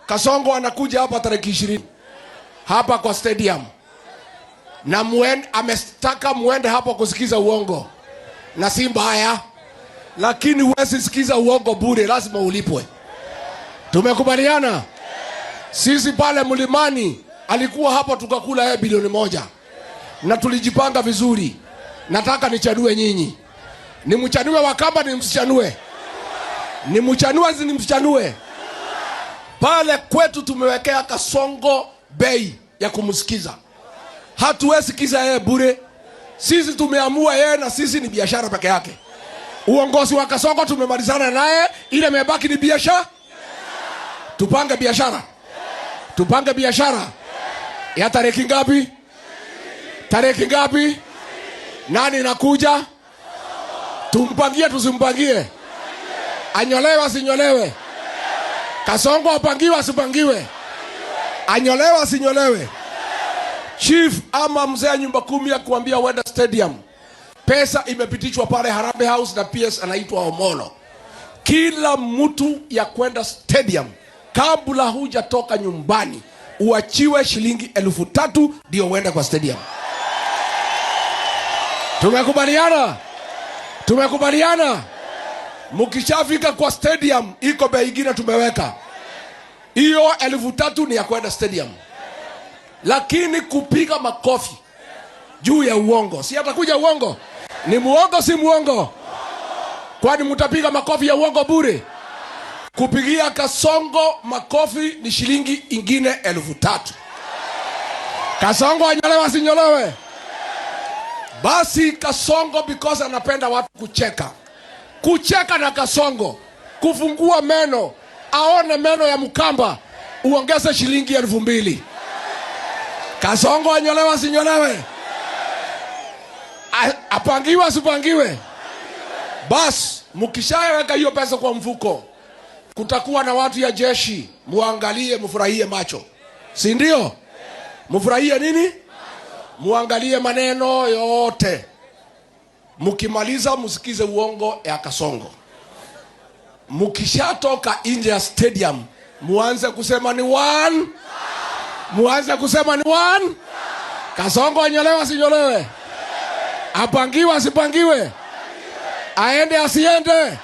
Kasongo anakuja hapa tarehe 20 hapa kwa stadium, na amestaka muende hapo kusikiza uongo, na si mbaya, lakini huwezi sikiza uongo bure, lazima ulipwe. Tumekubaliana? Sisi pale Mlimani alikuwa hapa tukakula yeye bilioni 1 na tulijipanga vizuri. Nataka nichanue nyinyi. Ni mchanue Wakamba, ni msichanue? Ni mchanue, ni msichanue? Pale kwetu tumewekea Kasongo bei ya kumsikiza. Hatuwezi sikiza yeye bure. Sisi tumeamua yeye na sisi ni biashara peke yake. Uongozi wa Kasongo tumemalizana naye, ile imebaki ni biashara. Tupange biashara. Tupange biashara. Ya tarehe ngapi? Tarehe ngapi? Nani nakuja? Tumpangie tusimpangie? Anyolewe asinyolewe? Kasongo apangiwe asipangiwe? Anyolewe asinyolewe? Chief ama mzee nyumba 10 ya kuambia wenda stadium, pesa imepitishwa pale Harambee House na PS anaitwa Omolo. Kila mtu ya kwenda stadium kabla hujatoka nyumbani uachiwe shilingi 3,000 ndio uende kwa stadium. Tumekubaliana? Tumekubaliana? Mkishafika kwa stadium iko bei nyingine tumeweka. Hiyo 3,000 ni ya kwenda stadium. Lakini kupiga makofi juu ya uongo, si atakuja uongo? Ni muongo si muongo? Kwani mtapiga makofi ya uongo bure? Kupigia Kasongo makofi ni shilingi ingine 3,000. Kasongo anyolewe asinyolewe? Basi Kasongo because anapenda watu kucheka. Kucheka na Kasongo, kufungua meno, aone meno ya Mkamba, uongeze shilingi 2,000. Kasongo anyolewe asinyolewe? Apangiwe asipangiwe? Bas, mkishaweka hiyo pesa kwa mfuko, kutakuwa na watu ya jeshi, muangalie mfurahie macho. Si ndio? Mfurahie nini? Muangalie maneno yote. Mkimaliza msikize uongo ya Kasongo. Mkishatoka nje ya stadium muanze kusema ni 1. Muanze kusema ni 1. Kasongo anyolewe asinyolewe? Apangiwe asipangiwe? Aende asiende?